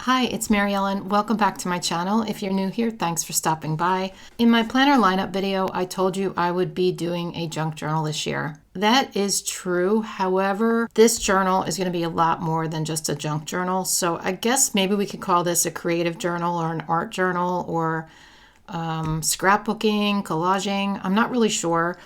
Hi, it's Mary Ellen. Welcome back to my channel. If you're new here, thanks for stopping by. In my planner lineup video, I told you I would be doing a junk journal this year. That is true. However, this journal is going to be a lot more than just a junk journal. So I guess maybe we could call this a creative journal or an art journal or scrapbooking, collaging. I'm not really sure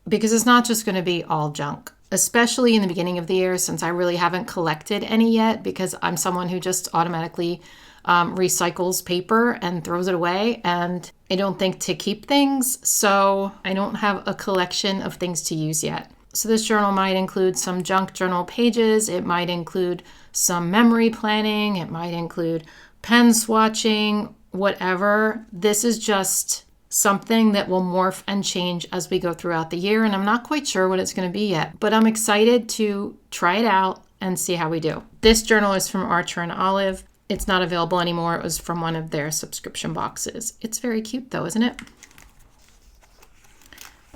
because it's not just going to be all junk. Especially in the beginning of the year, since I really haven't collected any yet, because I'm someone who just automatically recycles paper and throws it away, and I don't think to keep things, so I don't have a collection of things to use yet. So this journal might include some junk journal pages, it might include some memory planning, it might include pen swatching, whatever. This is just something that will morph and change as we go throughout the year, and I'm not quite sure what it's going to be yet, but I'm excited to try it out and see how we do. This journal is from Archer and Olive. It's not available anymore. It was from one of their subscription boxes. It's very cute though, isn't it?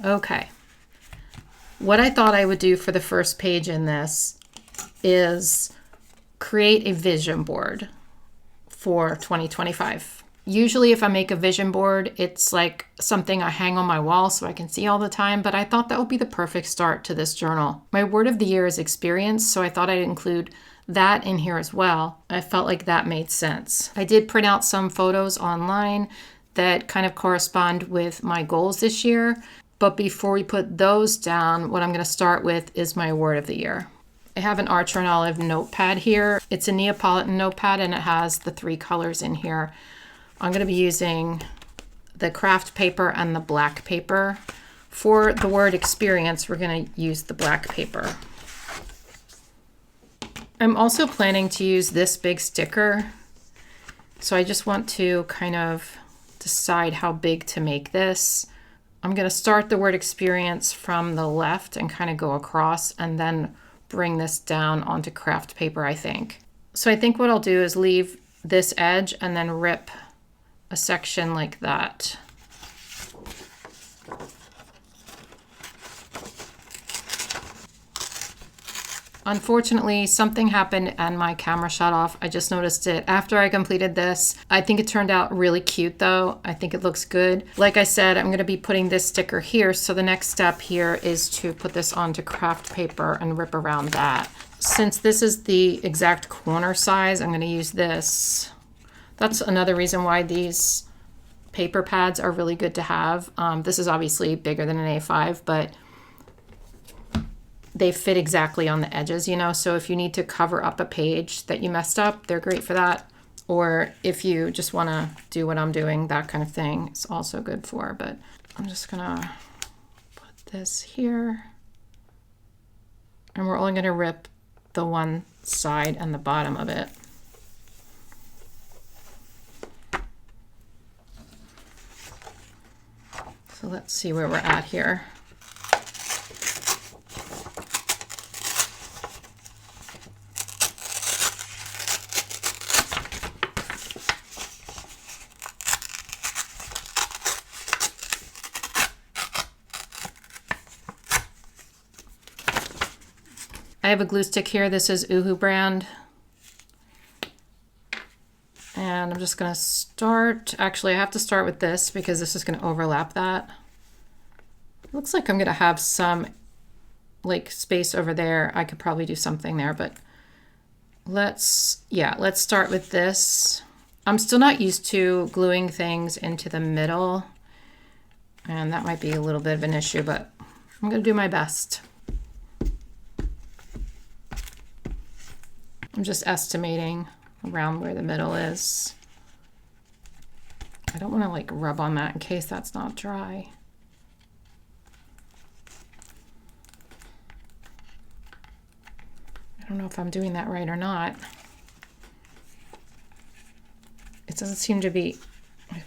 Okay. What I thought I would do for the first page in this is create a vision board for 2025. Usually if I make a vision board, it's like something I hang on my wall so I can see all the time, but I thought that would be the perfect start to this journal. My word of the year is experience, so I thought I'd include that in here as well. I felt like that made sense. I did print out some photos online that kind of correspond with my goals this year, but before we put those down, what I'm going to start with is my word of the year. I have an Archer and Olive notepad here. It's a Neapolitan notepad and it has the 3 colors in here. I'm going to be using the craft paper and the black paper. For the word experience, we're going to use the black paper. I'm also planning to use this big sticker. So I just want to kind of decide how big to make this. I'm going to start the word experience from the left and kind of go across and then bring this down onto craft paper, I think. So I think what I'll do is leave this edge and then rip a section like that. Unfortunately, something happened and my camera shut off. I just noticed it after I completed this. I think it turned out really cute though. I think it looks good. Like I said, I'm going to be putting this sticker here. So the next step here is to put this onto craft paper and rip around that. Since this is the exact corner size, I'm going to use this. That's another reason why these paper pads are really good to have. This is obviously bigger than an A5, but they fit exactly on the edges, you know, so if you need to cover up a page that you messed up, they're great for that. Or if you just want to do what I'm doing, that kind of thing, it's also good for. But I'm just gonna put this here, and we're only gonna rip the one side and the bottom of it. So let's see where we're at here. I have a glue stick here. This is 𝘱𝘂 brand. And I'm just going to start, actually I have to start with this because this is going to overlap that. It looks like I'm going to have some like space over there. I could probably do something there, but let's start with this. I'm still not used to gluing things into the middle, and that might be a little bit of an issue, but I'm going to do my best. I'm just estimating around where the middle is. I don't want to like rub on that in case that's not dry. I don't know if I'm doing that right or not. It doesn't seem to be,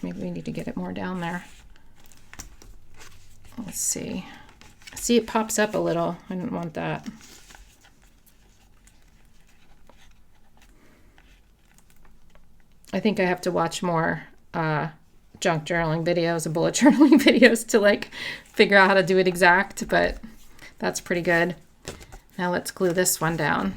maybe we need to get it more down there. Let's see. See, it pops up a little. I didn't want that. I think I have to watch more junk journaling videos and bullet journaling videos to like figure out how to do it exact, but that's pretty good. Now let's glue this one down.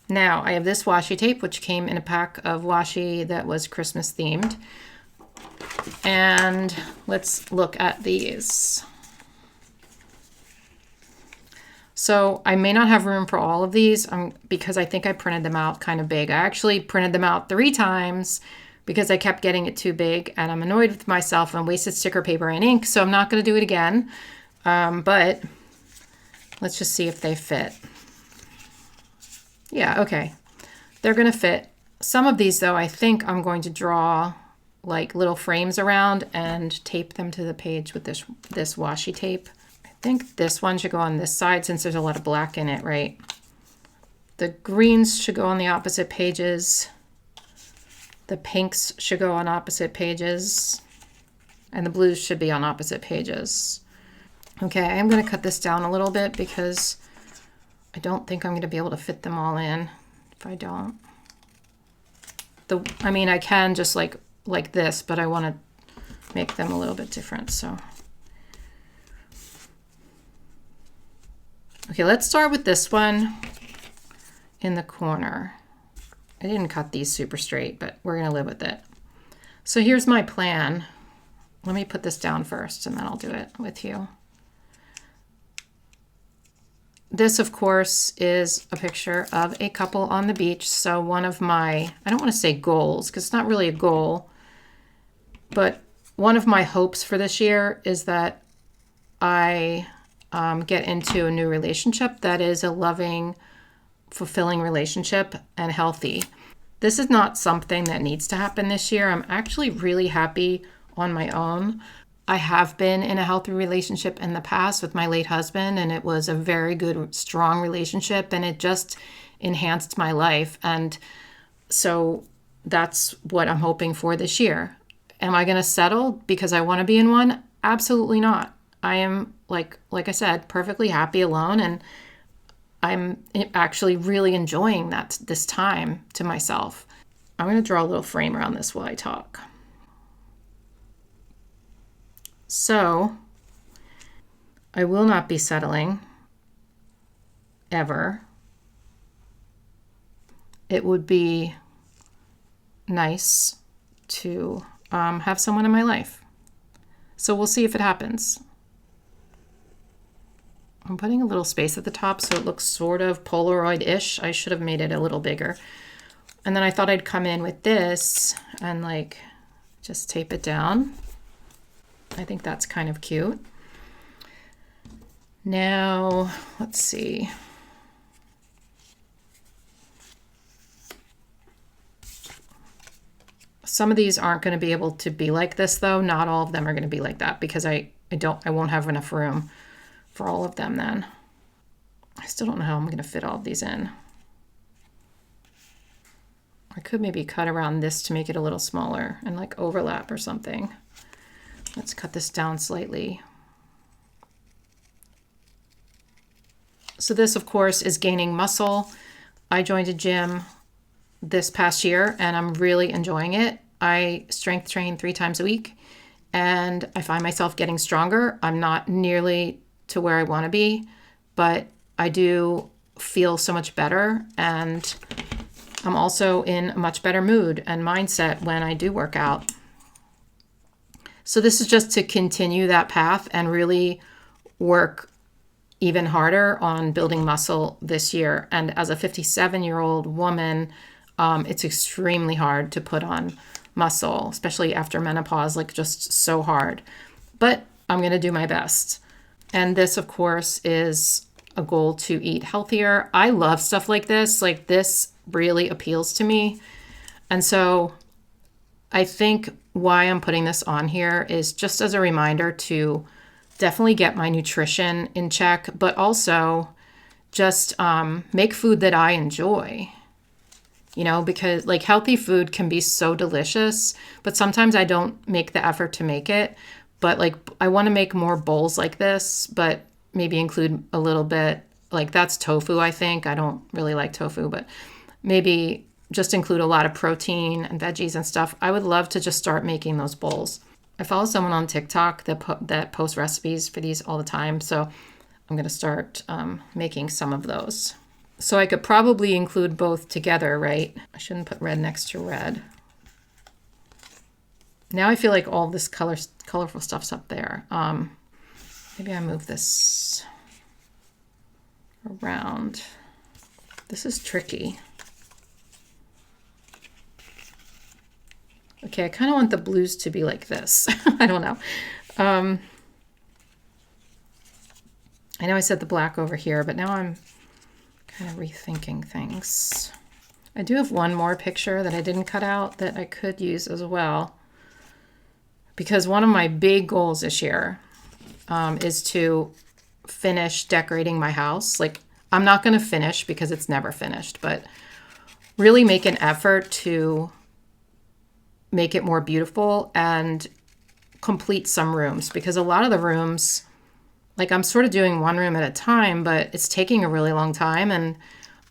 Now I have this washi tape, which came in a pack of washi that was Christmas themed. And let's look at these. So I may not have room for all of these because I think I printed them out kind of big. I actually printed them out 3 times because I kept getting it too big, and I'm annoyed with myself and wasted sticker paper and ink, so I'm not going to do it again. But let's just see if they fit. Yeah, okay. They're going to fit. Some of these, though, I think I'm going to draw like little frames around and tape them to the page with this washi tape. I think this one should go on this side since there's a lot of black in it, right? The greens should go on the opposite pages. The pinks should go on opposite pages. And the blues should be on opposite pages. Okay, I'm going to cut this down a little bit because I don't think I'm going to be able to fit them all in if I don't. I mean, I can just like this, but I want to make them a little bit different, so. Okay, let's start with this one in the corner. I didn't cut these super straight, but we're going to live with it. So here's my plan. Let me put this down first, and then I'll do it with you. This, of course, is a picture of a couple on the beach. So one of my, I don't want to say goals, because it's not really a goal, but one of my hopes for this year is that I get into a new relationship that is a loving, fulfilling relationship and healthy. This is not something that needs to happen this year. I'm actually really happy on my own. I have been in a healthy relationship in the past with my late husband, and it was a very good, strong relationship, and it just enhanced my life. And so that's what I'm hoping for this year. Am I going to settle because I want to be in one? Absolutely not. I am, like I said, perfectly happy alone, and I'm actually really enjoying this time to myself. I'm going to draw a little frame around this while I talk. So, I will not be settling, ever. It would be nice to have someone in my life. So we'll see if it happens. I'm putting a little space at the top so it looks sort of Polaroid-ish. I should have made it a little bigger. And then I thought I'd come in with this and like just tape it down. I think that's kind of cute. Now, let's see. Some of these aren't going to be able to be like this though. Not all of them are going to be like that because I won't have enough room for all of them then. I still don't know how I'm going to fit all of these in. I could maybe cut around this to make it a little smaller and like overlap or something. Let's cut this down slightly. So this, of course, is gaining muscle. I joined a gym this past year and I'm really enjoying it. I strength train 3 times a week and I find myself getting stronger. I'm not nearly to where I want to be, but I do feel so much better, and I'm also in a much better mood and mindset when I do work out. So this is just to continue that path and really work even harder on building muscle this year. And as a 57-year-old woman, it's extremely hard to put on muscle, especially after menopause, like just so hard. But I'm going to do my best. And this, of course, is a goal to eat healthier. I love stuff like this. Like this really appeals to me. And so I think why I'm putting this on here is just as a reminder to definitely get my nutrition in check, but also just make food that I enjoy. You know, because like healthy food can be so delicious, but sometimes I don't make the effort to make it. But like I want to make more bowls like this, but maybe include a little bit, like that's tofu, I think. I don't really like tofu, but maybe just include a lot of protein and veggies and stuff. I would love to just start making those bowls. I follow someone on TikTok that posts recipes for these all the time, so I'm going to start making some of those. So I could probably include both together, right? I shouldn't put red next to red. Now I feel like all this colorful stuff's up there. Maybe I move this around. This is tricky. Okay, I kind of want the blues to be like this. I don't know. I know I said the black over here, but now I'm kind of rethinking things. I do have one more picture that I didn't cut out that I could use as well. Because one of my big goals this year is to finish decorating my house. Like, I'm not going to finish because it's never finished, but really make an effort to make it more beautiful and complete some rooms, because a lot of the rooms, like, I'm sort of doing one room at a time, but it's taking a really long time. And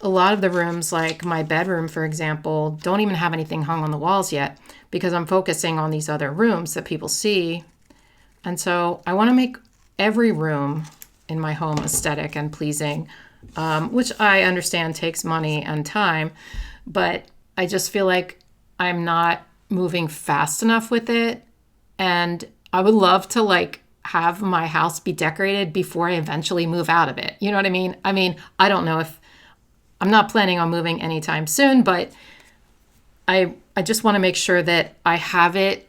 a lot of the rooms, like my bedroom, for example, don't even have anything hung on the walls yet because I'm focusing on these other rooms that people see. And so I want to make every room in my home aesthetic and pleasing, which I understand takes money and time, but I just feel like I'm not moving fast enough with it. And I would love to like have my house be decorated before I eventually move out of it. You know what I mean? I don't know if I'm not planning on moving anytime soon, but I just want to make sure that I have it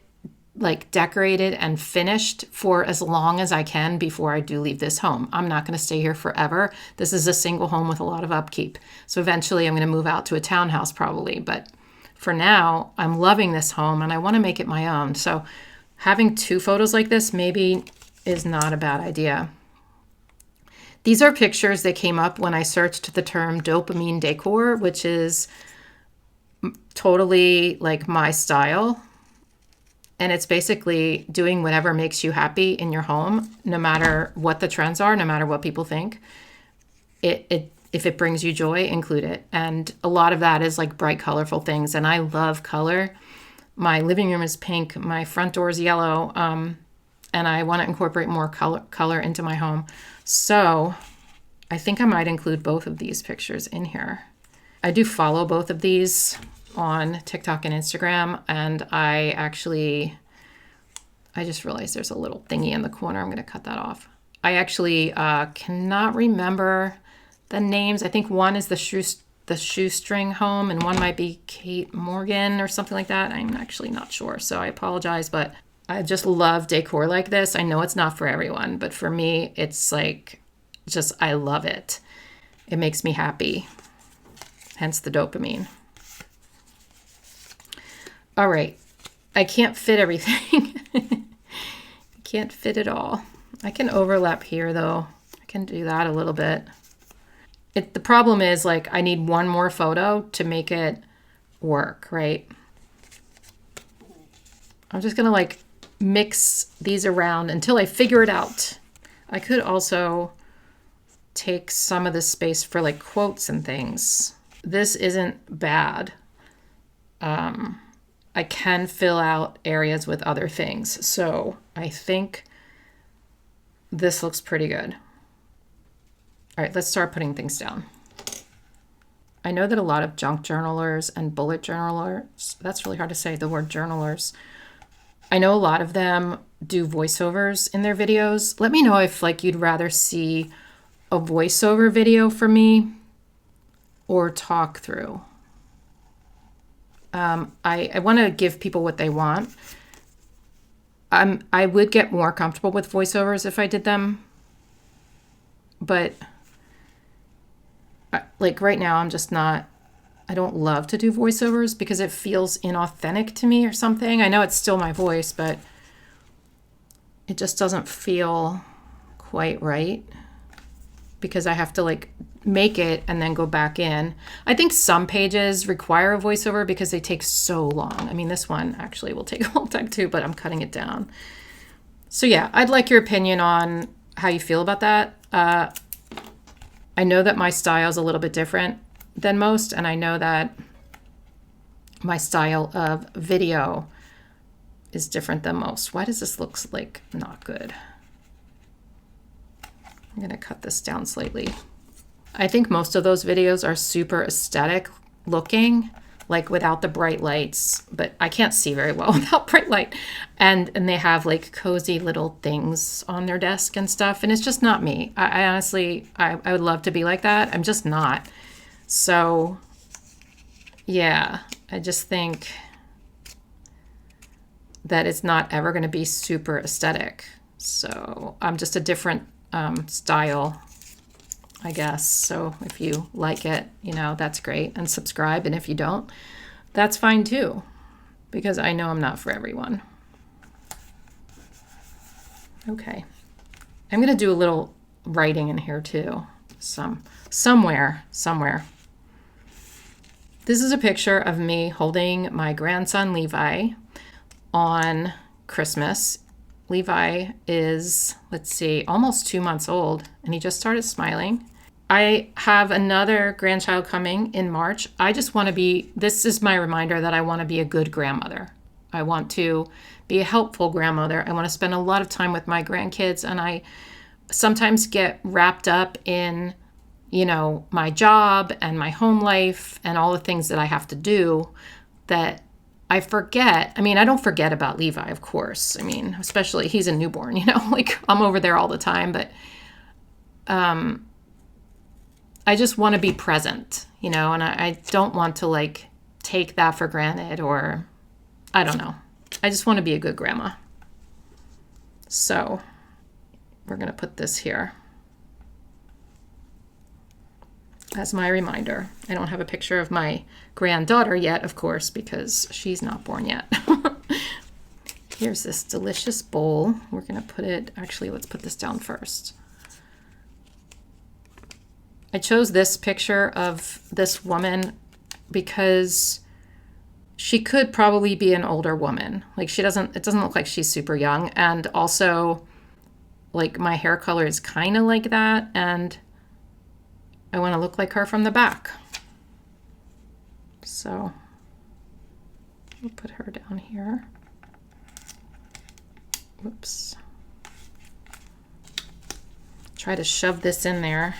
like decorated and finished for as long as I can before I do leave this home. I'm not going to stay here forever. This is a single home with a lot of upkeep. So eventually I'm going to move out to a townhouse probably, but for now I'm loving this home and I want to make it my own. So having two photos like this maybe is not a bad idea. These are pictures that came up when I searched the term dopamine decor, which is totally like my style. And it's basically doing whatever makes you happy in your home, no matter what the trends are, no matter what people think. If it brings you joy, include it. And a lot of that is like bright, colorful things. And I love color. My living room is pink. My front door is yellow. And I want to incorporate more color into my home. So I think I might include both of these pictures in here. I do follow both of these on TikTok and Instagram, and I just realized there's a little thingy in the corner. I'm going to cut that off. I actually cannot remember the names. I think one is the shoestring home, and one might be Kate Morgan or something like that. I'm actually not sure, so I apologize, but I just love decor like this. I know it's not for everyone, but for me, it's like, just, I love it. It makes me happy, hence the dopamine. All right, I can't fit everything. I can't fit it all. I can overlap here though. I can do that a little bit. The problem is like I need one more photo to make it work, right? I'm just gonna like mix these around until I figure it out. I could also take some of this space for like quotes and things. This isn't bad. I can fill out areas with other things. So I think this looks pretty good. All right, let's start putting things down. I know that a lot of junk journalers and bullet journalers, that's really hard to say, the word journalers. I know a lot of them do voiceovers in their videos. Let me know if like you'd rather see a voiceover video from me or talk through. I want to give people what they want. I would get more comfortable with voiceovers if I did them, but like right now I'm just not, I don't love to do voiceovers because it feels inauthentic to me or something. I know it's still my voice, but it just doesn't feel quite right because I have to like make it and then go back in. I think some pages require a voiceover because they take so long. I mean, this one actually will take a long time too, but I'm cutting it down. So yeah, I'd like your opinion on how you feel about that. I know that my style is a little bit different than most, and I know that my style of video is different than most. Why does this look like not good? I'm gonna cut this down slightly. I think most of those videos are super aesthetic looking, like without the bright lights, but I can't see very well without bright light. And they have like cozy little things on their desk and stuff. And it's just not me. I honestly, I would love to be like that. I'm just not. So yeah, I just think that it's not ever going to be super aesthetic. So I'm just a different style, I guess. So if you like it, you know, that's great, and subscribe. And if you don't, that's fine too, because I know I'm not for everyone. Okay. I'm going to do a little writing in here too. Somewhere. This is a picture of me holding my grandson Levi on Christmas. Levi is, let's see, almost 2 months old, and he just started smiling. I have another grandchild coming in March. I just want to be, this is my reminder that I want to be a good grandmother. I want to be a helpful grandmother. I want to spend a lot of time with my grandkids, and I sometimes get wrapped up in, you know, my job and my home life and all the things that I have to do that I forget. I mean, I don't forget about Levi, of course. I mean, especially he's a newborn, you know, like I'm over there all the time, but I just want to be present, you know, and I don't want to like take that for granted, or I don't know. I just want to be a good grandma. So we're going to put this here as my reminder. I don't have a picture of my granddaughter yet, of course, because she's not born yet. Here's this delicious bowl. We're going to put it, actually, let's put this down first. I chose this picture of this woman because she could probably be an older woman. Like it doesn't look like she's super young. And also, like, my hair color is kind of like that, and I want to look like her from the back. So we'll put her down here. Whoops. Try to shove this in there.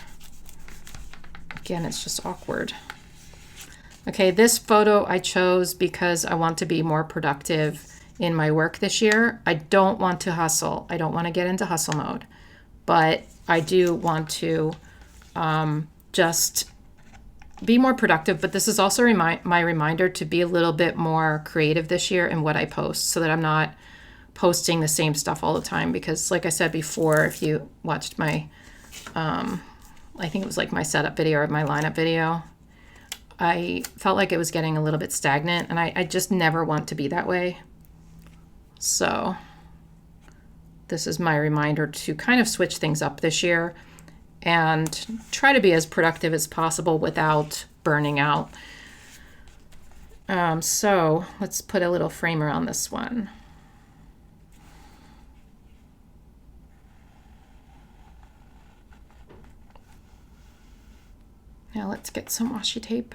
Again, it's just awkward. Okay, this photo I chose because I want to be more productive in my work this year. I don't want to hustle. I don't want to get into hustle mode, but I do want to just be more productive. But this is also my reminder to be a little bit more creative this year in what I post, so that I'm not posting the same stuff all the time. Because like I said before, if you watched my, I think it was like my setup video or my lineup video, I felt like it was getting a little bit stagnant, and I just never want to be that way. So this is my reminder to kind of switch things up this year and try to be as productive as possible without burning out. So let's put a little frame around this one. Now let's get some washi tape.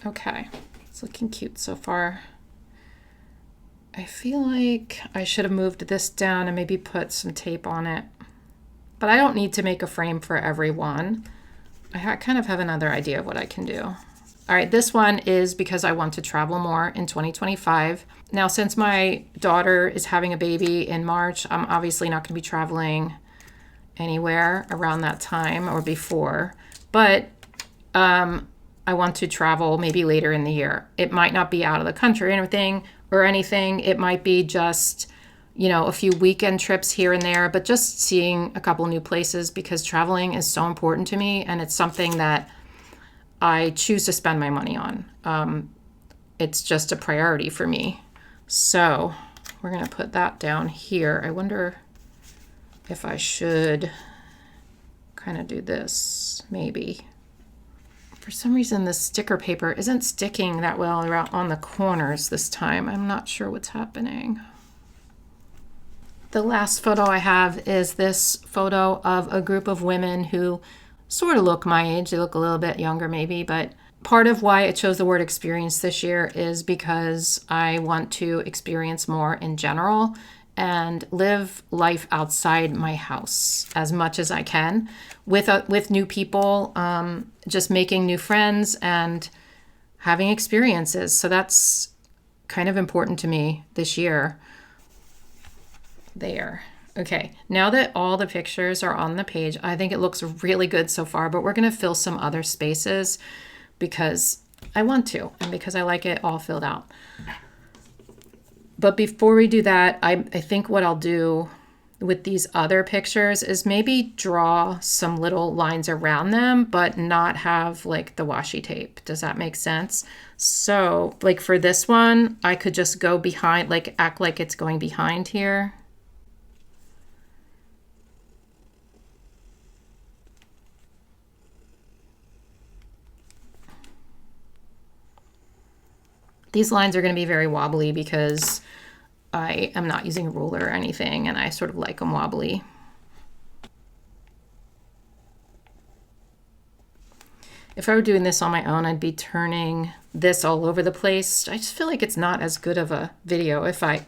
Okay, it's looking cute so far. I feel like I should have moved this down and maybe put some tape on it, but I don't need to make a frame for every one. I kind of have another idea of what I can do. All right, this one is because I want to travel more in 2025. Now, since my daughter is having a baby in March, I'm obviously not going to be traveling anywhere around that time or before, but I want to travel maybe later in the year. It might not be out of the country or anything. It might be just, you know, a few weekend trips here and there, but just seeing a couple new places, because traveling is so important to me, and it's something that I choose to spend my money on. It's just a priority for me. So we're going to put that down here. I wonder if I should kind of do this, maybe. For some reason, the sticker paper isn't sticking that well around on the corners this time. I'm not sure what's happening. The last photo I have is this photo of a group of women who sort of look my age. They look a little bit younger maybe, but part of why I chose the word experience this year is because I want to experience more in general. and live life outside my house as much as I can with new people, just making new friends and having experiences. So that's kind of important to me this year. There. Okay, now that all the pictures are on the page, I think it looks really good so far, but we're going to fill some other spaces because I want to and because I like it all filled out. But before we do that, I think what I'll do with these other pictures is maybe draw some little lines around them, but not have like the washi tape. Does that make sense? So like for this one, I could just go behind, like act like it's going behind here. These lines are going to be very wobbly because I am not using a ruler or anything, and I sort of like them wobbly. If I were doing this on my own, I'd be turning this all over the place. I just feel like it's not as good of a video if I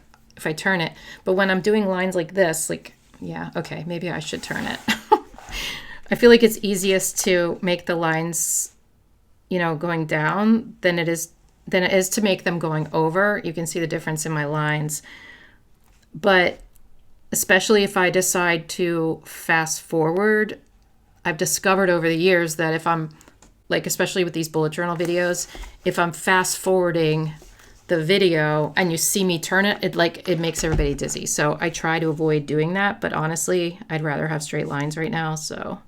turn it. But when I'm doing lines like this, like, yeah, okay, maybe I should turn it. I feel like it's easiest to make the lines, you know, going down than it is to make them going over. You can see the difference in my lines. But especially if I decide to fast forward, I've discovered over the years that if I'm, like especially with these bullet journal videos, if I'm fast forwarding the video and you see me turn it, it makes everybody dizzy. So I try to avoid doing that, but honestly, I'd rather have straight lines right now, so.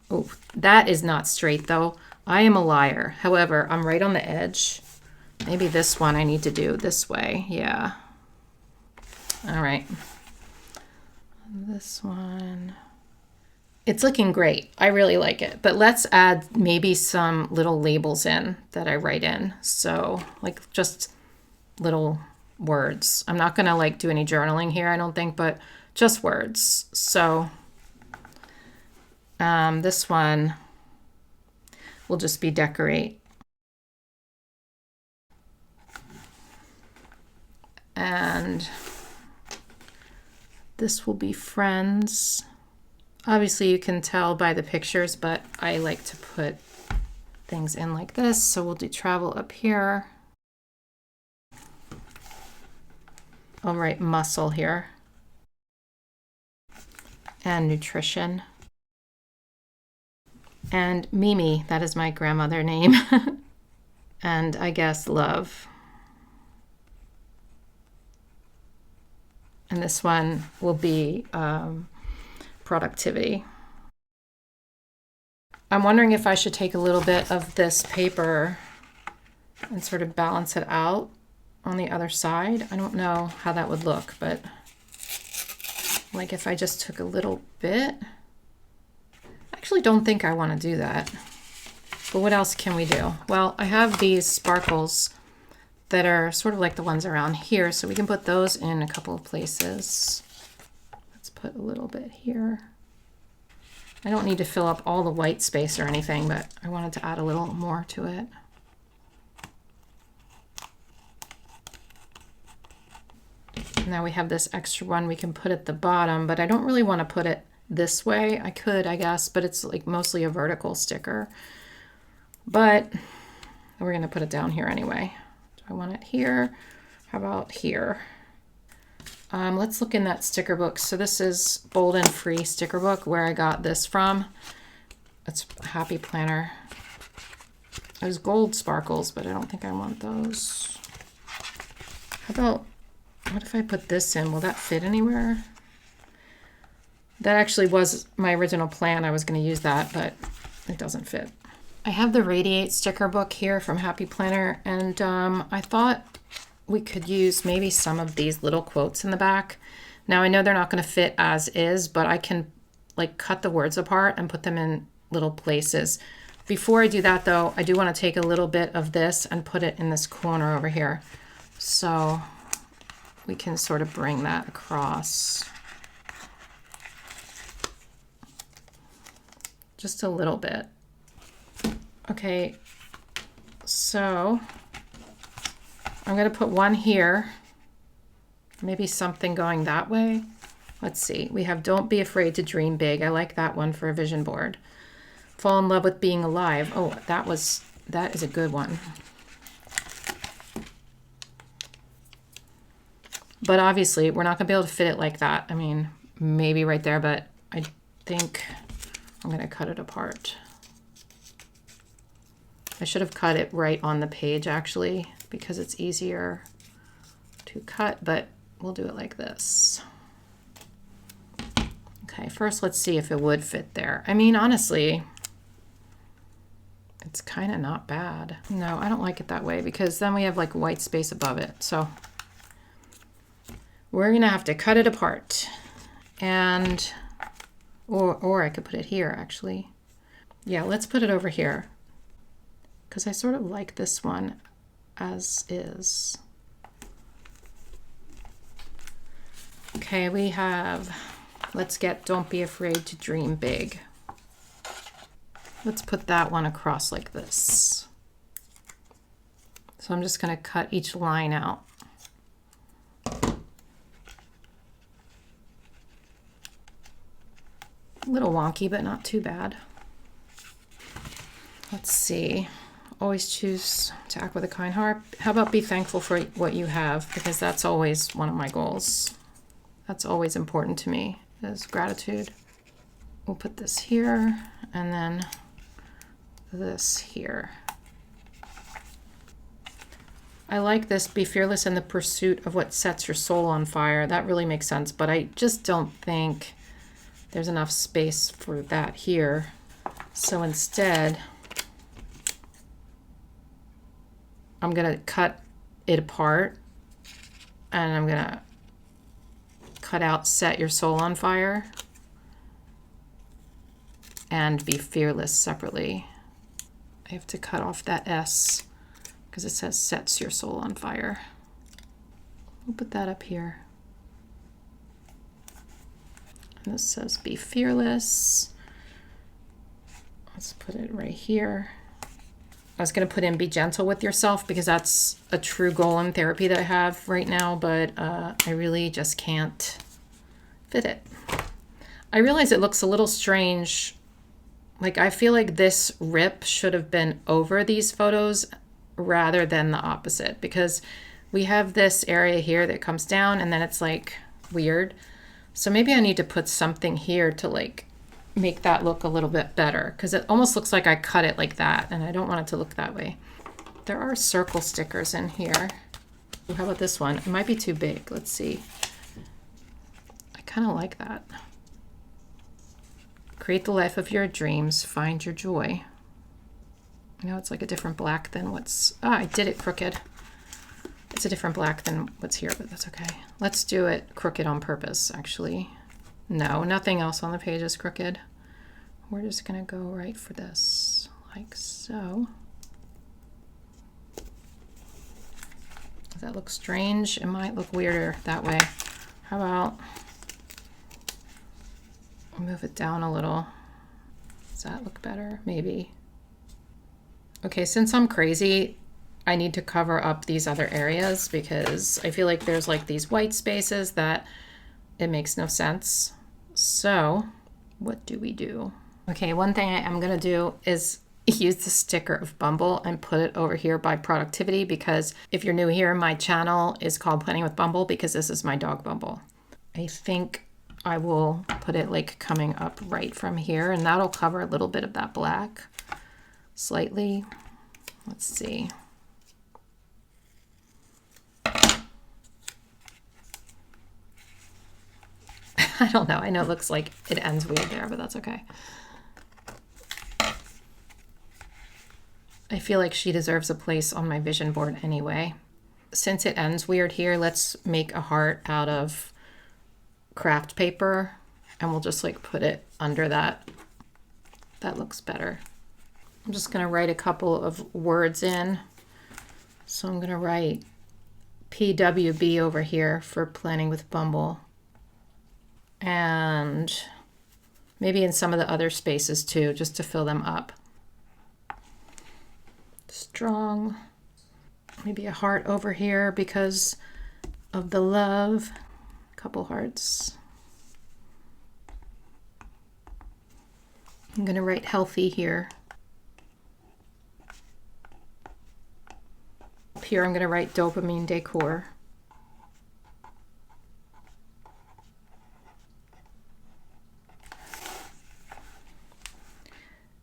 Oh, that is not straight though. I am a liar. However, I'm right on the edge. Maybe this one I need to do this way. Yeah. All right. This one. It's looking great. I really like it. But let's add maybe some little labels in that I write in. So like just little words. I'm not going to like do any journaling here, I don't think, but just words. So this one will just be decorate. And this will be friends. Obviously you can tell by the pictures, but I like to put things in like this. So we'll do travel up here. I'll write muscle here. And nutrition. And Mimi, that is my grandmother name. And I guess love. And this one will be productivity. I'm wondering if I should take a little bit of this paper and sort of balance it out on the other side. I don't know how that would look, but like if I just took a little bit. I actually don't think I want to do that. But what else can we do? Well, I have these sparkles that are sort of like the ones around here, so we can put those in a couple of places. Let's put a little bit here. I don't need to fill up all the white space or anything, but I wanted to add a little more to it. Now we have this extra one we can put at the bottom, but I don't really want to put it this way. I could, I guess, but it's like mostly a vertical sticker. But we're going to put it down here anyway. Do I want it here? How about here? Let's look in that sticker book. So this is Bold and Free sticker book, where I got this from. It's Happy Planner. There's gold sparkles, but I don't think I want those. How about, what if I put this in? Will that fit anywhere? That actually was my original plan. I was going to use that, but it doesn't fit. I have the Radiate sticker book here from Happy Planner, and I thought we could use maybe some of these little quotes in the back. Now I know they're not going to fit as is, but I can like cut the words apart and put them in little places. Before I do that though, I do want to take a little bit of this and put it in this corner over here. So we can sort of bring that across. Just a little bit. Okay, so I'm going to put one here Maybe something going that way. Let's see. We have don't be afraid to dream big. I like that one for a vision board. Fall in love with being alive. Oh, that is a good one. But obviously, we're not going to be able to fit it like that. I mean, maybe right there, but I think I'm going to cut it apart. I should have cut it right on the page, actually, because it's easier to cut, but we'll do it like this. Okay, first let's see if it would fit there. I mean, honestly, it's kind of not bad. No, I don't like it that way because then we have like white space above it. So we're gonna have to cut it apart, and or I could put it here actually. Yeah, let's put it over here because I sort of like this one as is. Okay, we have, let's get don't be afraid to dream big. Let's put that one across like this. So I'm just going to cut each line out. A little wonky, but not too bad. Let's see. Always choose to act with a kind heart. How about be thankful for what you have? Because that's always one of my goals. That's always important to me, is gratitude. We'll put this here and then this here. I like this, be fearless in the pursuit of what sets your soul on fire. That really makes sense, but I just don't think there's enough space for that here. So instead, I'm gonna cut it apart and I'm gonna cut out set your soul on fire and be fearless separately. I have to cut off that S because it says sets your soul on fire. We'll put that up here. And this says be fearless. Let's put it right here. I was going to put in be gentle with yourself because that's a true goal in therapy that I have right now, but I really just can't fit it. I realize it looks a little strange. Like I feel like this rip should have been over these photos rather than the opposite, because we have this area here that comes down and then it's like weird. So maybe I need to put something here to like make that look a little bit better, because it almost looks like I cut it like that and I don't want it to look that way. There are circle stickers in here. Ooh, how about this one? It might be too big. Let's see. I kind of like that. Create the life of your dreams. Find your joy. You know, it's like a different black than what's... Ah, I did it crooked. It's a different black than what's here, but that's okay. Let's do it crooked on purpose, actually. No, nothing else on the page is crooked. We're just going to go right for this, like so. Does that look strange? It might look weirder that way. How about move it down a little? Does that look better? Maybe. Okay, since I'm crazy, I need to cover up these other areas because I feel like there's like these white spaces that it makes no sense. So what do we do? Okay, one thing I am going to do is use the sticker of Bumble and put it over here by productivity, because if you're new here, my channel is called Planning with Bumble because this is my dog Bumble. I think I will put it like coming up right from here, and that'll cover a little bit of that black slightly. Let's see. I don't know. I know it looks like it ends weird there, but that's okay. I feel like she deserves a place on my vision board anyway. Since it ends weird here, let's make a heart out of craft paper and we'll just like put it under that. That looks better. I'm just going to write a couple of words in. So I'm going to write PWB over here for Planning with Bumble. And maybe in some of the other spaces too, just to fill them up. Strong. Maybe a heart over here because of the love, couple hearts. I'm going to write healthy here. Up here I'm going to write dopamine decor.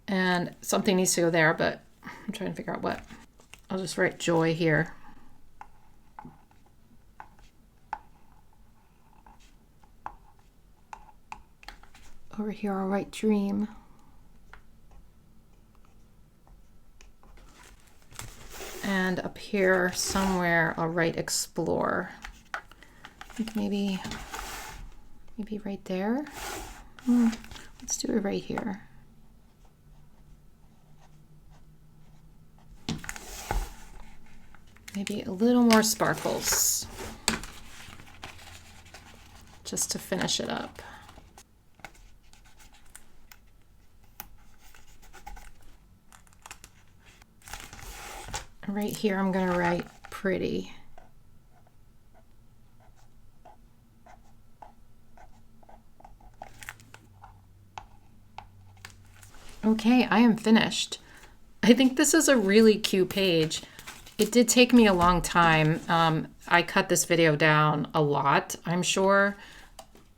And something needs to go there, but I'm trying to figure out what. I'll just write joy here. Over here I'll write dream. And up here somewhere I'll write explore. I think maybe right there. Let's do it right here. Maybe a little more sparkles, just to finish it up. Right here I'm going to write pretty. Okay, I am finished. I think this is a really cute page. It did take me a long time. I cut this video down a lot, I'm sure.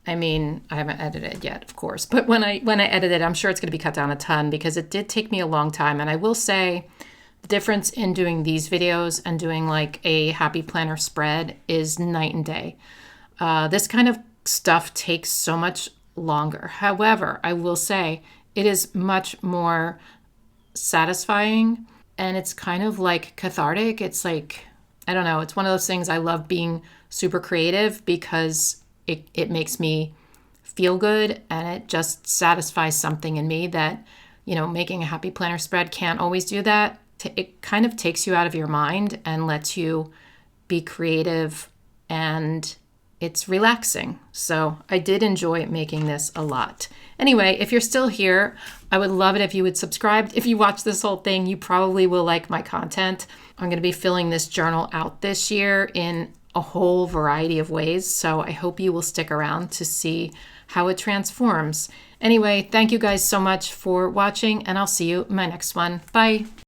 I mean, I haven't edited yet, of course, but when I edit it, I'm sure it's going to be cut down a ton because it did take me a long time. And I will say the difference in doing these videos and doing like a happy planner spread is night and day. This kind of stuff takes so much longer. However, I will say it is much more satisfying. And it's kind of like cathartic. It's like, I don't know, it's one of those things. I love being super creative because it makes me feel good and it just satisfies something in me that, you know, making a happy planner spread can't always do that. It kind of takes you out of your mind and lets you be creative and it's relaxing. So I did enjoy making this a lot. Anyway, if you're still here, I would love it if you would subscribe. If you watch this whole thing, you probably will like my content. I'm going to be filling this journal out this year in a whole variety of ways. So I hope you will stick around to see how it transforms. Anyway, thank you guys so much for watching and I'll see you in my next one. Bye.